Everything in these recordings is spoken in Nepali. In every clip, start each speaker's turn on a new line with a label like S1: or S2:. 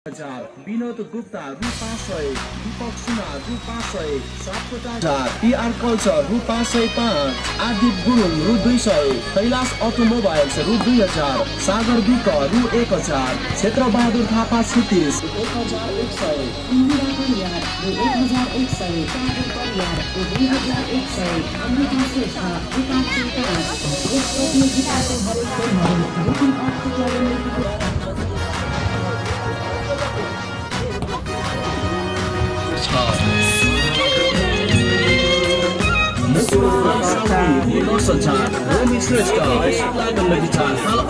S1: विनोद गुप्ता रु 500, दीपक सुना रु 500, सापकोटा PR कल्चर रु 505, आदिप गुरुङ रु 200, कैलाश अटोमोबाइल्स रु 2000, सागर विक रु 1000, क्षेत्र बहादुर थापा 36 1100,
S2: इन्दिरा परियार रु 1100, सागर परियार रु 2100, अमृता श्रेष्ठ रु 550। यस प्रतियोगिताको हरेक खेलहरू बुकिङ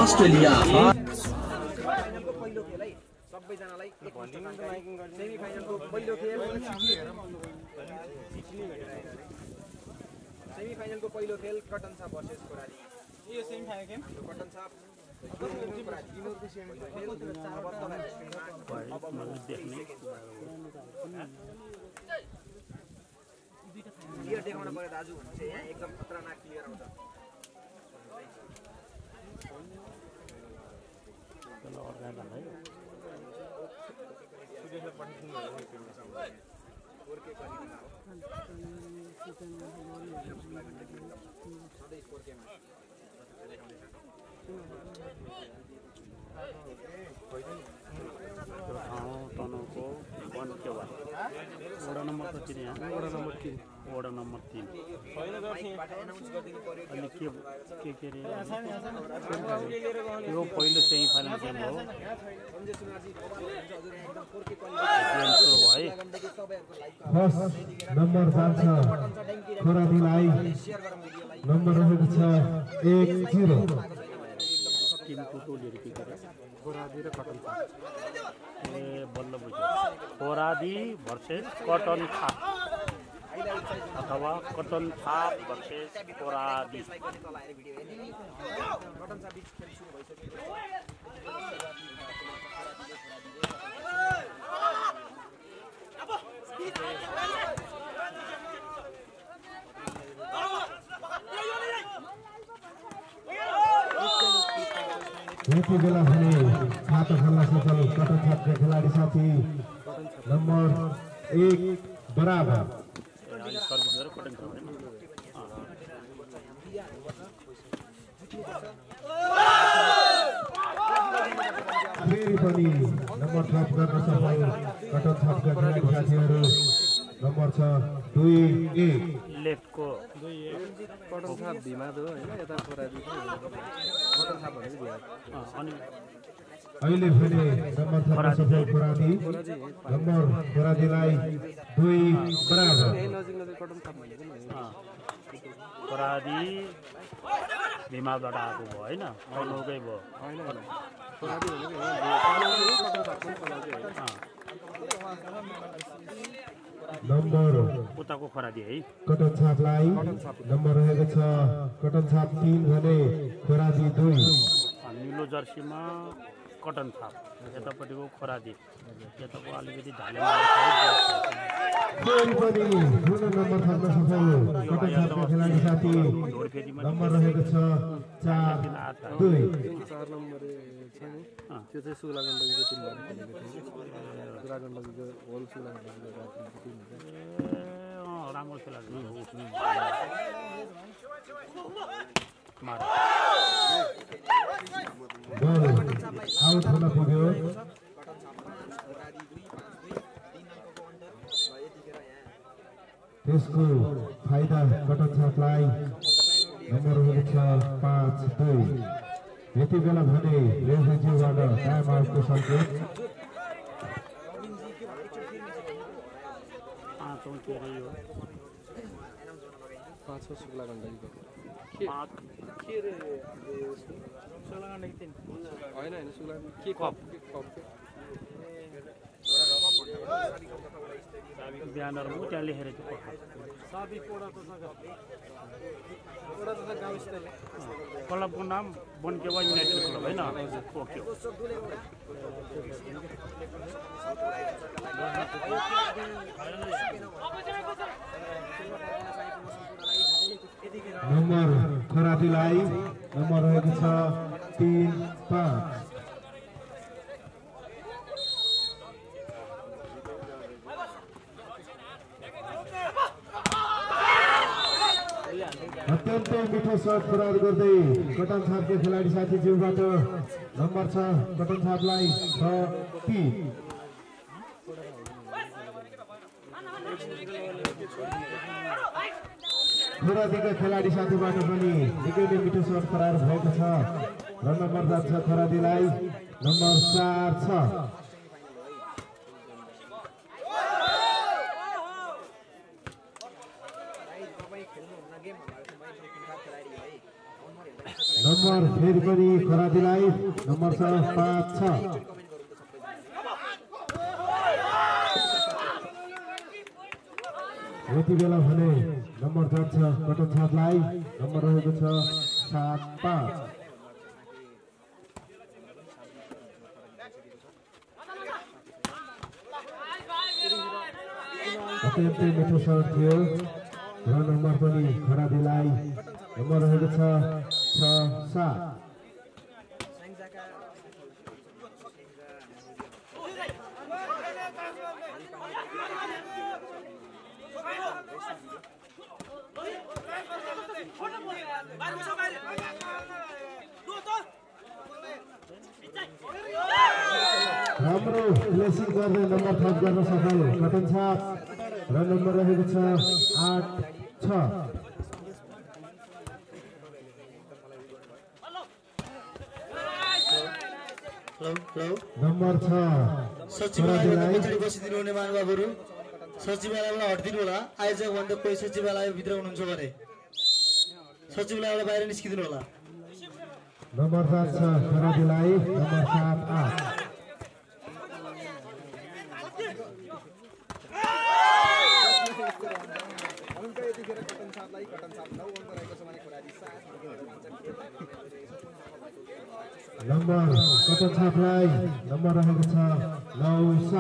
S1: अस्ट्रेलिया
S3: सबैजनालाई सेमिफाइनलको पहिलो खेल कटन छाप भर्सेस कोराली। यो सेमिफाइनल गेम कटन छाप क्लियर देखाउन पर्यो दाजु भने चाहिँ यहाँ एकदम खतरनाक क्लियर आउँछ।
S4: वडा नम्बर 3 वडा नम्बर 3 अनि के रे यो पहिलो सेमिफाइनल गेम हो।
S5: नम्बर जान्छ खोरादीलाई, नम्बर रहेको छ 10।
S4: टिमको टोलीहरू के गरे खोरादी र कटन छाप। ए बल्ल बुझ्यो, खोरादी भर्सेस कटन छाप अथवा कटन छाप भर्सेस खोरादी।
S5: यति बेला भने छाता खेल्न सफल कटन छापका खेलाडी साथी नम्बर 1 बराबर। फेरि पनि नम्बर थप गर्न सफल कटन छापका खेलाडी साथीहरू नम्बर छ 2-1
S4: लेफ्टको
S3: कटन छाप भिमादो हैन, यता खोरादी कटन छाप भनेको भिमाद।
S4: अनि
S5: अहिले भने नम्बर थप सफल खोरादी, नम्बर खोरादीलाई 2 बराबर।
S3: कटन छाप भनेको नि
S4: खोरादी भिमाबाट आएको भयो हैन, अरूकै भयो
S3: हैन। खोरादी भनेको कटन छाप
S5: नम्बर
S4: उताको खोरादी है
S5: कटन छापलाई नम्बर रहेको छ कटन छाप 3 भने खोरादी 2।
S4: निलो जर्सीमा कटन छाप, यतापट्टिको खोरादी, यताको अलिकति धाले
S5: फेरि पनि पूर्ण नम्बर थप्न सफल कटन छापका खेलाडी साथी नम्बर रहेको छ 4-2।
S3: 4 नम्बर छ नि, त्यो चाहिँ सुलागण्डकीको टिम भएर खेलेको थियो। सुलागण्डकीको होल सुलागण्डकीको टिम हो।
S4: राम्रो खेला
S5: आउट हुन पुग्यो। त्यसको फाइदा कटन छापलाई नम्बर रहेको छ 5-2। यति बेला भने रेफ्रीज्यूबाट टाइम आउटको सङ्केत।
S4: ब्यानर म त्यहाँ लेखेर क्लबको नाम बनकेवा युनाइटेड क्लब होइन, ओके।
S5: नम्बर खोरादीलाई नम्बर रहेको छ 3-5। अत्यन्तै मिठो सर्ट प्रहार गर्दै कटन छापको खेलाडी साथी जिउबाट नम्बर 6 कटन छापलाई 6-3 खरादीका खेलाडी साथीबाट पनि निकै नै मिठो सर्ट प्रहार भएको छ र नम्बर जान्छ खरादीलाई नम्बर 4 छ नम्बर फेरि पनि खरादीलाई नम्बर 5 छ यति बेला भने नम्बर जान्छ कटन छापलाई नम्बर रहेको छ 7-5 अत्यन्तै मिठो सर्ट थियो र नम्बर पनि खरादीलाई नम्बर रहेको छ 6-7 राम्रो प्लेसिङ गर्दै नम्बर थप गर्न सफल कटन छाप र नम्बर रहेको छ 8-6 नम्बर 6
S6: सचिवालयमा पछाडि बसिदिनु हुने महानुभावहरू सचिवालयबाट हट्दिनु होला आयोजक भन्दा कोही सचिवालय भित्र हुनुहुन्छ भने सचिवालयबाट बाहिर निस्किदिनु होला
S5: नम्बर 7 छ खरादीलाई नम्बर 7-8 नम्बर कटन छापलाई नम्बर रहेको छ 9-7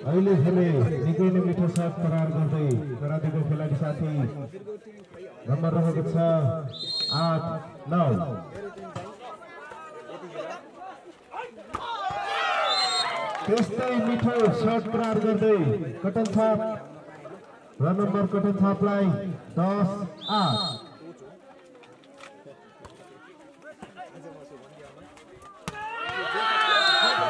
S5: अहिले भने निकै नै मिठो सर्ट प्रहार गर्दै खरादीको खेलाडी साथी नम्बर रहेको छ 8-9 त्यस्तै मिठो सर्ट प्रहार गर्दै कटन छाप र नम्बर कटन छापलाई 10-8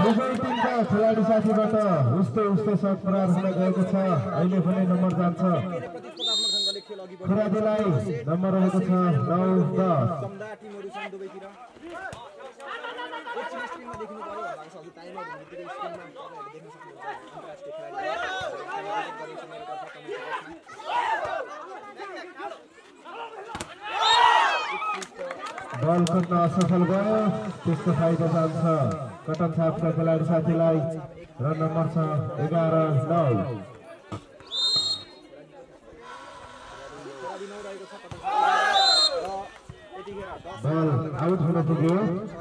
S5: दुवै टिमका खेलाडी साथीबाट उस्तो सर्ट प्रहार हुन गएको छ अहिले पनि नम्बर जान्छ खरादीलाई नम्बर रहेको छ 9-10 बल खट्न असफल भयो त्यसको फाइदा जान्छ कटन छापका खेलाडी साथीलाई र नम्बर छ 11-9 बल आउट हुन पुग्यो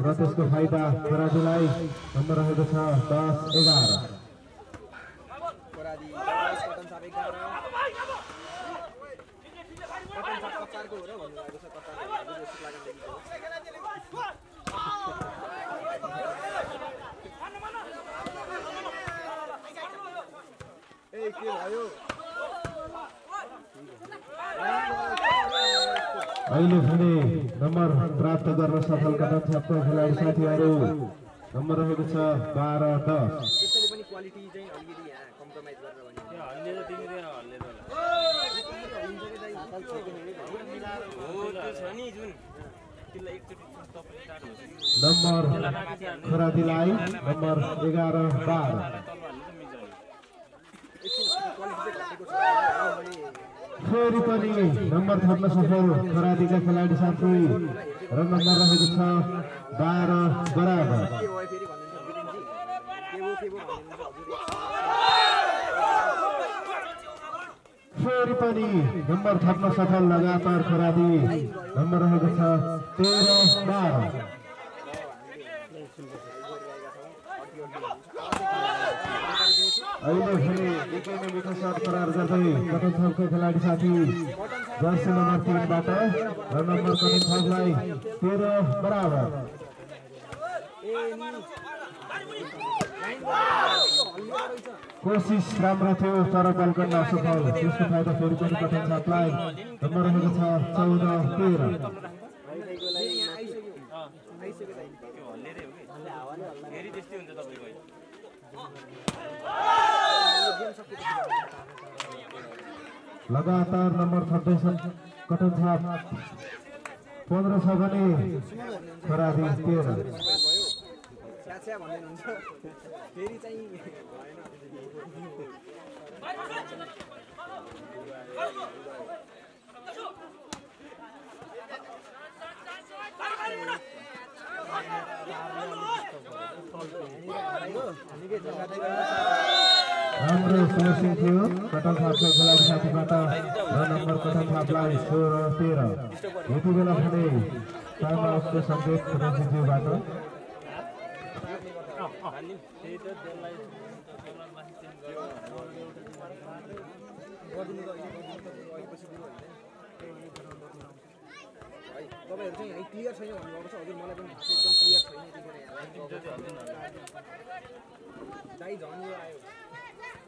S5: र त्यसको फाइदा खरादीलाई नम्बर रहेको छ 10-11 अहिले भने नम्बर प्राप्त गर्न सफल कटन छापका खेलाडी साथीहरू नम्बर रहेको छ 12-10 नम्बर खरादीलाई नम्बर 11-12 फेरि पनि नम्बर थप्न सफल खरादीका खेलाडी साथी र नम्बर रहेको छ 12 बराबर फेरि पनि नम्बर थप्न सफल लगातार खरादी नम्बर रहेको छ 13-12 अहिले भने निकै नै मिठो सर्ट प्रहार गर्दै कटन छापका खेलाडी साथी जर्सी नम्बर 3 बाट र नम्बर कटन छापलाई 13 बराबर कोशिश राम्रो थियो तर बल गर्न असफल त्यसको फाइदा फेरि पनि कठिन छापलाई नम्बर रहेको छ 14-13 लगातार नम्बर छड्दैछन् कठिन छाप 15 छ भने खरादी 13
S3: फेरि चाहिँ
S5: राम्रो फिनिसिङ थियो कटन छापको खेलाडी साथीबाट र नम्बर कटन छापलाई 16-13 यति बेला भने टाइम आउटको सङ्केत रेफ्रीज्यूबाट
S3: तपाईहरु चाहिँ यही क्लियर छैन भन्नुपर्छ हजुर मलाई पनि एकदम क्लियर छैन यतिखेर दाइ झन् यो आयो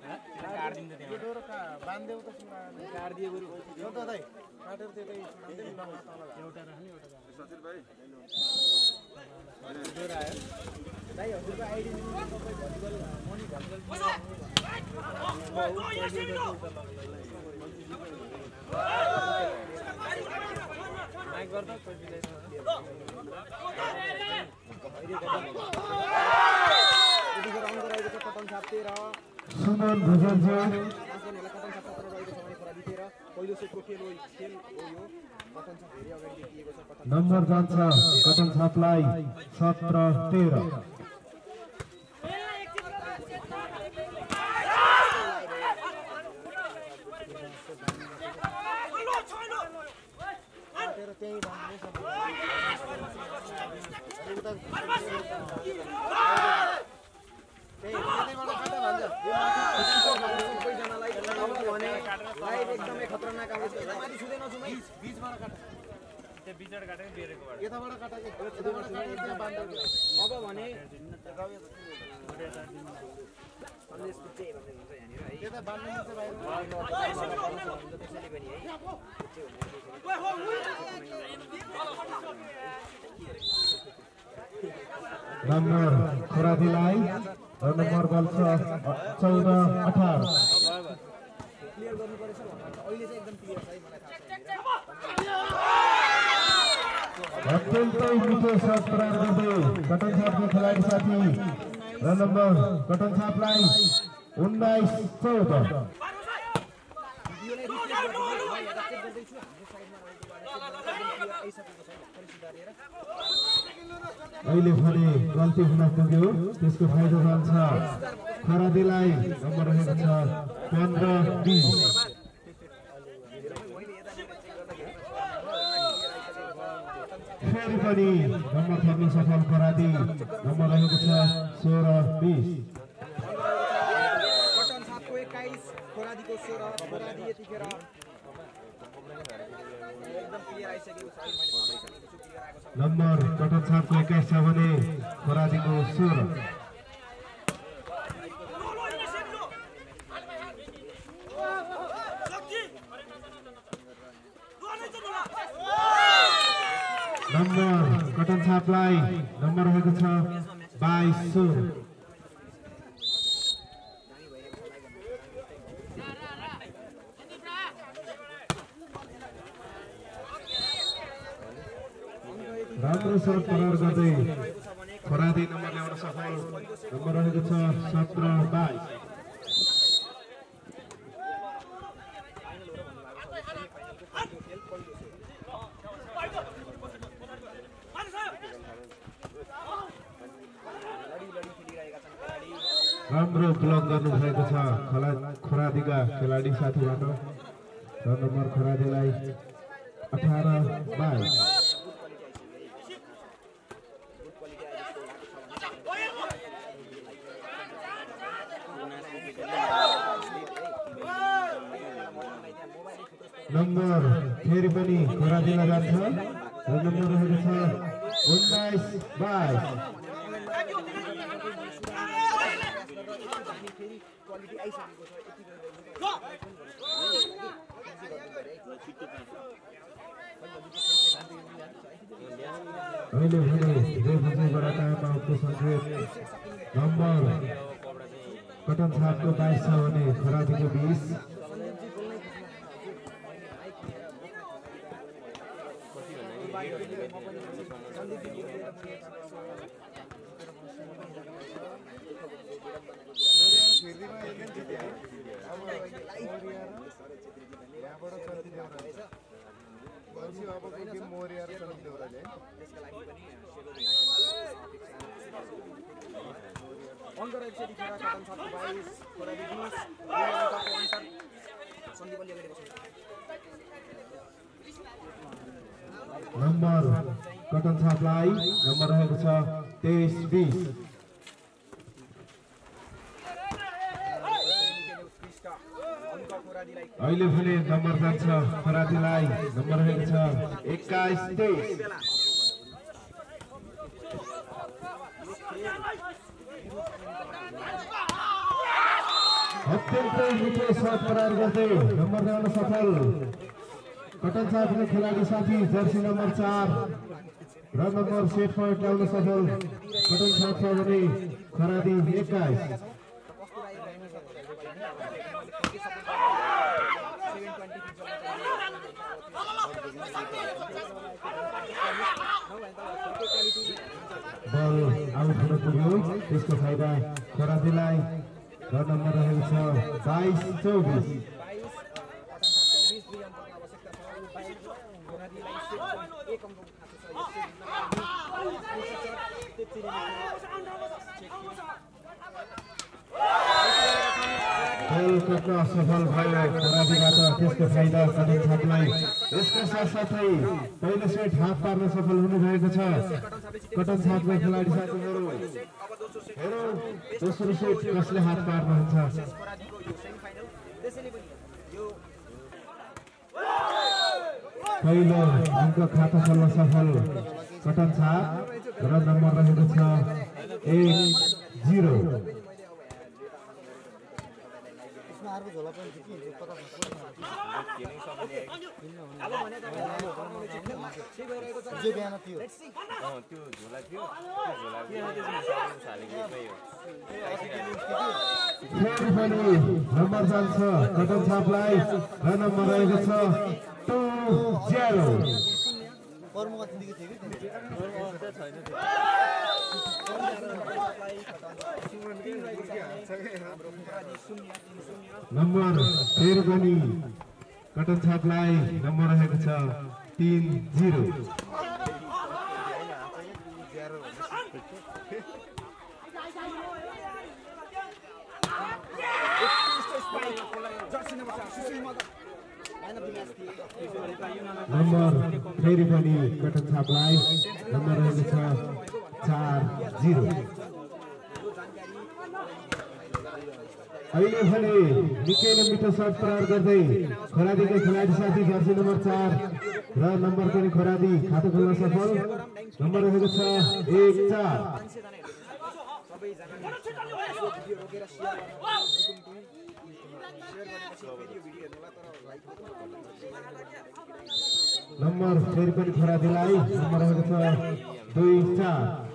S3: काट दिन्छ त्यहाँ त्यो का बान्देउ त काट दिए गुरु यो त दाइ काटेर त्यतै छोड्दै नम्बर तल एउटा राख्ने एउटा सचिर भाइ हजुर आयो दाइ हजुरको आइडी तपाईँ भलिबल मनी भलिबल माइक गर्दा कोही
S5: सुमन भुजेलज्यू नम्बर जान्छ कटन छापलाई 17-13
S3: एकदमै खतरनाक आउँछ माथि छुदै नछुमै बीचबाट काट त्यो बीचबाट काटेको बेरेकोबाट यताबाट काटेको यताबाट काटेको त्यहाँ बान्दै अब भने सन्देश पुच्चे भन्ने हुन्छ यहाँनिर है त्यता बान्ने हुन्छ बाहिर त्यसैले पनि है
S5: नम्बर खरादीलाई र नम्बर बल छ 14-18
S3: क्लियर गर्नु परेछ अहिले चाहिँ एकदम क्लियर छ है मलाई थाहा छ
S5: अत्यन्तै मिठो शट प्रहार गर्दै कटन छापको खेलाडी साथी र नम्बर कटन छापलाई 19-14 अहिले भने गल्ती हुन पुग्यो त्यसको फाइदा जान्छ खरादीलाई नम्बर रहेको छ 15-20 फेरि पनि नम्बर थप्न सफल खरादी नम्बर रहेको छ 16-20
S3: कटन छापको 21 खरादीको 16 खरादी यतिखेर एकदम क्लियर आइसकेको छ मैले भनिसकेको छु क्लियर आएको छ
S5: नम्बर कटन छापको 21 छ भने खरादीको 16 नम्बर कटन छापलाई नम्बर रहेको छ 22-16 राम्रो शट प्रहार गर्दै खरादी नम्बर ल्याउन सफल नम्बर रहेको छ 17-22 राम्रो ब्लक गर्नु भएको छ खरादीका खेलाडी साथीबाट र नम्बर खरादीलाई 18-22 नम्बर फेरि पनि खरादीलाई जान्छ र नम्बर रहेको छ 19-22
S3: फेरि क्वालिटी आइसकेको छ यति
S5: अहिले भने रेफ्रीबाट टाइम आउटको सङ्केत नम्बर कटन छापको 22 छ भने खराबीको 20 नम्बर कटन छापलाई नम्बर रहेको छ 23-20 अहिले भने नम्बर जान्छ खरादीलाई नम्बर रहेको छ 21-23 अत्यन्तै मिठो शट प्रहार गर्दै नम्बर ल्याउन सफल कटन छापको खेलाडी साथी जर्सी नम्बर 4 र नम्बर सेट पॉइंट ल्याउन सफल कटन छाप छ भने खरादी 21 बल आउट हुन पुग्यो त्यसको फाइदा खरादीलाई र नम्बर रहेको छ 22-24 सफल भयो खरादीबाट त्यसको फाइदा कटन छापलाई यसको साथसाथै पहिलो सेट हाफ पार्न सफल हुनुभएको छ कटन छापका खेलाडी साथीहरू हेरौँ दोस्रो सेट कसले हात पार्नुहुन्छ पहिलो अङ्क खाता खोल्न सफल कटन छाप र नम्बर रहेको छ 1-0 नम्बर जान्छ कटन छापलाई र नम्बर रहेको छ 2-0 नम्बर फेरि पनि कटन छापलाई नम्बर रहेको छ 3-0 नम्बर फेरि पनि कटन छापलाई नम्बर रहेको छ 4-0 अहिले भने निकै नै मिठो शट प्रहार गर्दै खरादीको खेलाडी साथी जर्सी नम्बर 4 र नम्बर पनि खरादी खाता खोल्न सफल नम्बर रहेको छ 1-4 नम्बर फेरि पनि खरादीलाई नम्बर रहेको छ 2-4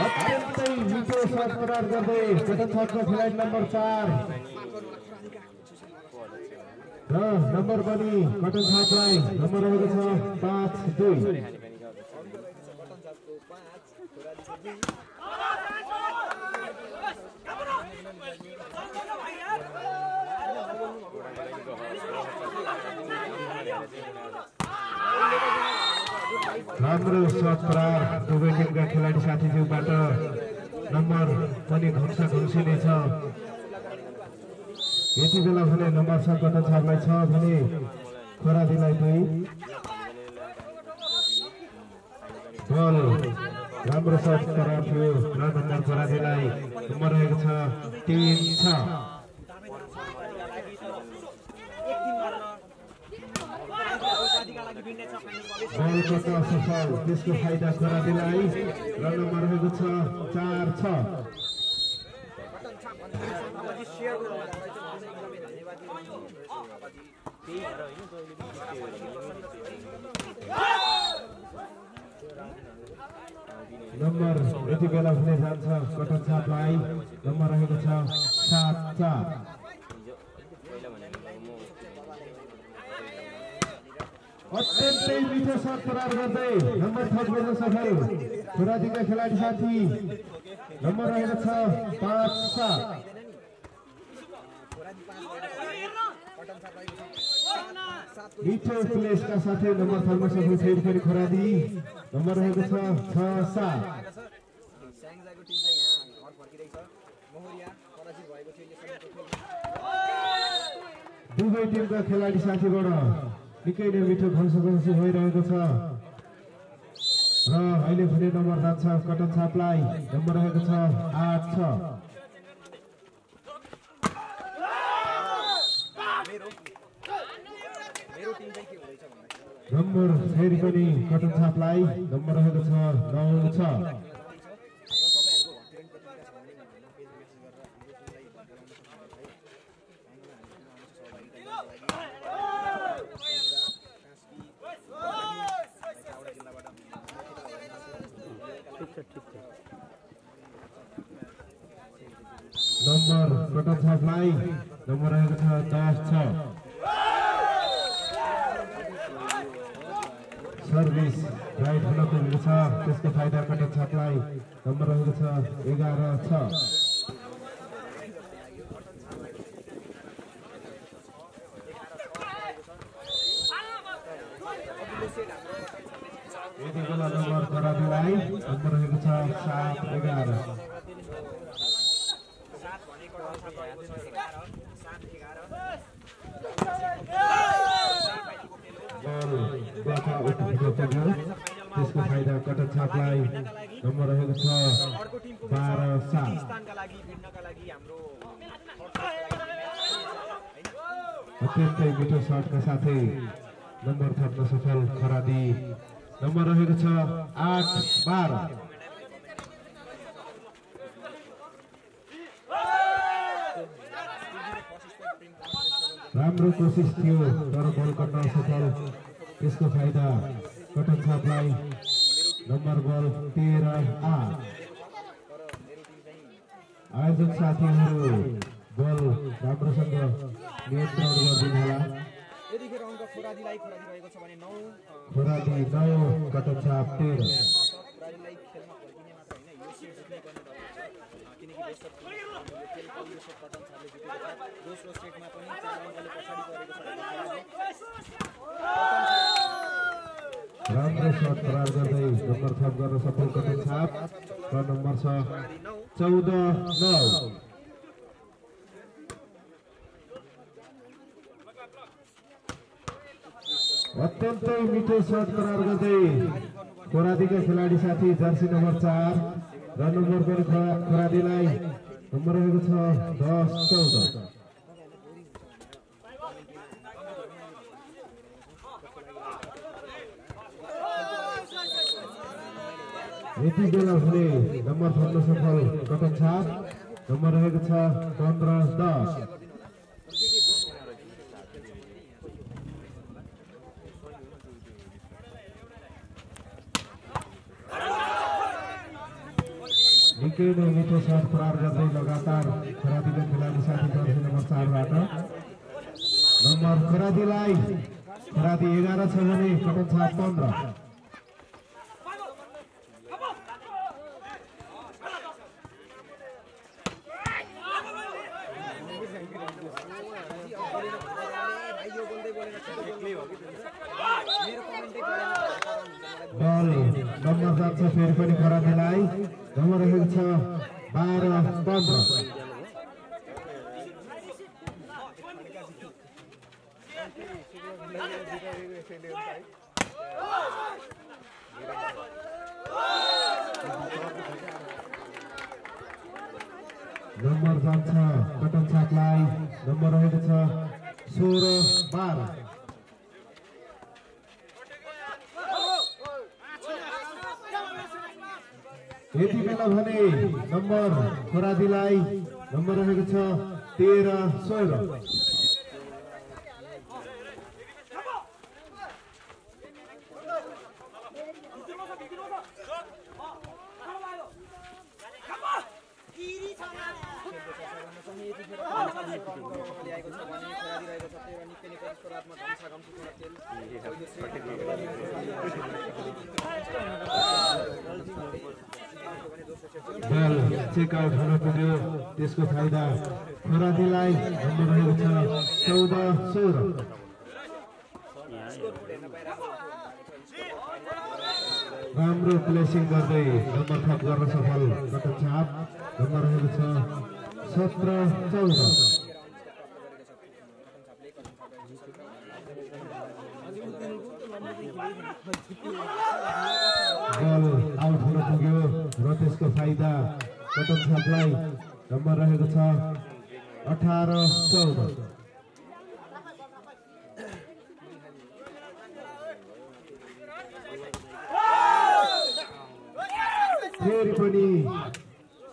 S5: अत्यन्तै मिठो शट प्रहार गर्दै कटन छापको खेलाडी नम्बर 4 र नम्बर पनि कटन छापलाई नम्बर रहेको छ 5-2 राम्रो शट प्रहार दुवै टिमका खेलाडी साथीज्यूबाट नम्बर पनि घुम्सी नै छ यति बेला भने नम्बर 6 कटन छापलाई छ भने खरादीलाई 2 बल राम्रो शट प्रहार थियो र नम्बर खरादीलाई नम्बर रहेको छ 3-6
S3: एक दिन गर्न
S5: बल कट सफल त्यसको फाइदा खराबीलाई रन नम्बर रहेको छ 4-6 नम्बर यति बेला हुने जान्छ कटन छापलाई नम्बर रहेको छ 7-4 अत्यन्तै मिठो शट प्रहार गर्दै नम्बर थप्न सफल खुरादीका खेलाडी साथी नम्बर रहेको छ 5-7 मिठो प्लेसका साथै नम्बर थप्न सफल फेरि पनि खुरादी नम्बर रहेको छ 6-7 दुवै टिमका खेलाडी साथीबाट निकै नै मिठो घन्सघन्सी भइरहेको छ र अहिले भने नम्बर जान्छ कटन छापलाई नम्बर रहेको छ 8-6 नम्बर फेरि पनि कटन छापलाई नम्बर रहेको छ 9-6 नम्बर कटन छापलाई नम्बर रहेको छ 10-6 सर्भिस राइट हुन पुगेको छ त्यसको फाइदा कटन छापलाई नम्बर रहेको छ 11-6 यति बेला नम्बर खराबीलाई नम्बर रहेको छ 7-11 त्यसको फाइदा कटन छापलाई नम्बर रहेको छ 12-7 अत्यन्तै मिठो शटका साथै नम्बर थप्न सफल खरादी नम्बर रहेको छ 8-12 राम्रो कोसिस थियो तर बल कट्न सफल त्यसको फाइदा कटन छापलाई नम्बर बल 13-8 आयोजक साथीहरू बल राम्रोसँग नियन्त्रण गरिदिनु होला
S3: यतिखेर अङ्क खुरादीलाई रहेको छ भने 9
S5: खुरादी 9 कटन छाप 13
S3: खुरादीलाई खेलमा फर्किने मात्र हैन यो सिट जित्नै पर्ने किनकि दोस्रो कटन छापले जितेको छ दोस्रो सेटमा पनि 4 अङ्कले पछाडी परेको छ
S5: राम्रो शट प्रहार गर्दै नम्बर थप गर्न सफल कटन छाप र नम्बर छ 14-9 अत्यन्तै मिठो शट प्रहार गर्दै खुरादीका खेलाडी साथी जर्सी नम्बर 4 र नम्बर पनि खुरादीलाई नम्बर रहेको छ 10-14 यति बेला हुने नम्बर थप्न सफल कटन छाप नम्बर रहेको छ 15-10 निकै नै मिठो शट प्रहार गर्दै लगातार खरादीका खेलाडी साथी जर्सी नम्बर 4 बाट नम्बर खरादीलाई खरादी 11 छ भने कटन छाप 15 बल नम्बर जान्छ फेरि पनि खरादीलाई नम्बर रहेको छ 12-15 नम्बर जान्छ कटन छापलाई नम्बर रहेको छ 16-12 यति बेला भने नम्बर खोरादीलाई नम्बर रहेको छ 13-16। बल चेकआउट हुन पुग्यो, त्यसको फाइदा खोरादीलाई नम्बर रहेको छ 14-16। राम्रो प्लेसिङ गर्दै नम्बर थप गर्न सफल कटक छाप नम्बर रहेको छ 17-14। बल आउट हुन पुग्यो र त्यसको फाइदा कटक छापलाई नम्बर रहेको छ 18-14। फेरि पनि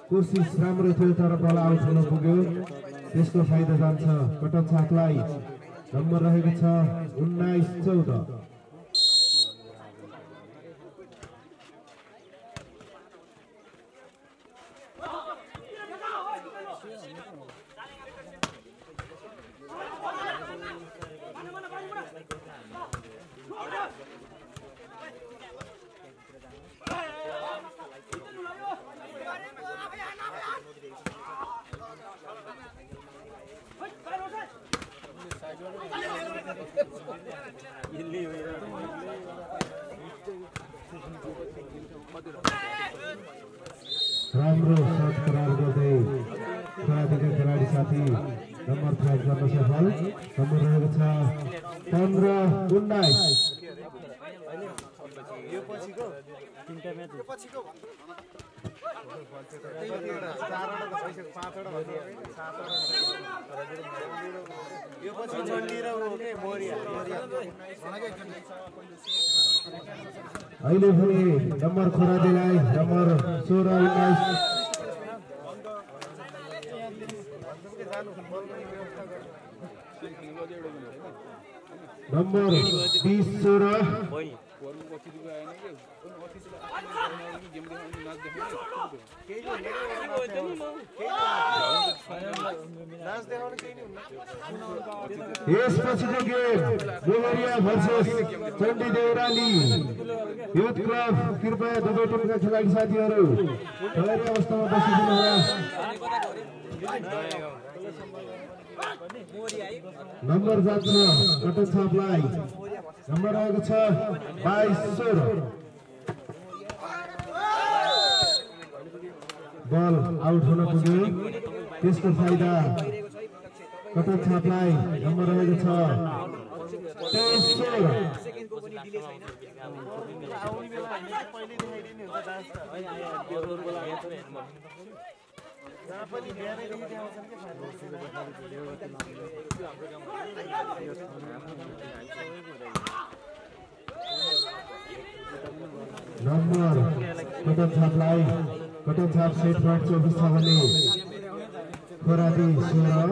S5: कोसिस राम्रो थियो तर बल आउट हुन पुग्यो, त्यसको फाइदा जान्छ कटक छापलाई नम्बर रहेको छ 19-14। राम्रो शट करार गर्दै खोरादीका खेलाडी साथी नम्बर थप गर्न सफल नम्बर रहेको छ 15-19। अहिले भने नम्बर खोरादीलाई नम्बर 16-19। नम्बर 20-16। यसपछिको game Bolariya versus Chandi Deurali youth club. कृपया दुवै टिमका खेलाडी साथीहरू तयारी अवस्थामा बसिदिनुहोला। नम्बर जान्छ कटक छापलाई नम्बर रहेको छ 22-16। बल आउट हुन पुग्यो, त्यसको फाइदा कटक छापलाई नम्बर रहेको छ 23-16। नम्बर कटक छापलाई कटक छाप सेट पॉइंट 24 छ भने खोरादी 16।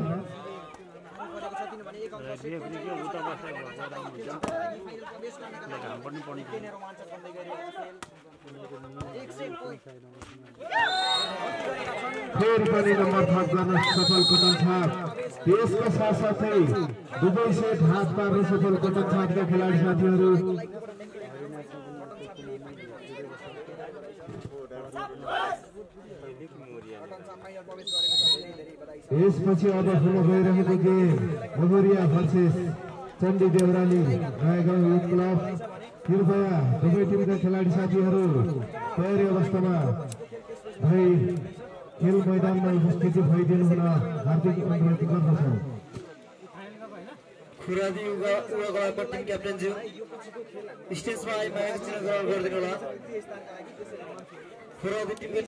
S5: फेरि पनि नम्बर थप गर्न सफल कटक छाप, त्यसको साथसाथै दुवै सेट हात पार्न सफल कटक छापका खेलाडी साथीहरू। यसपछि अब हुन गइरहेको game Bolariya versus Chandi Deurali Nayagaun youth club. कृपया दुवै टिमका खेलाडी साथीहरू तयारी अवस्थामा भई खेल मैदानमा उपस्थिति भइदिनु हुन हार्दिक अनुरोध गर्दछौँ।
S6: खोरादी युवा क्लबका टिम क्याप्टेन ज्यू स्टेजमा आइमागेको चिन्ह ग्रहण गरिदिनु होला। खोरादी टिमको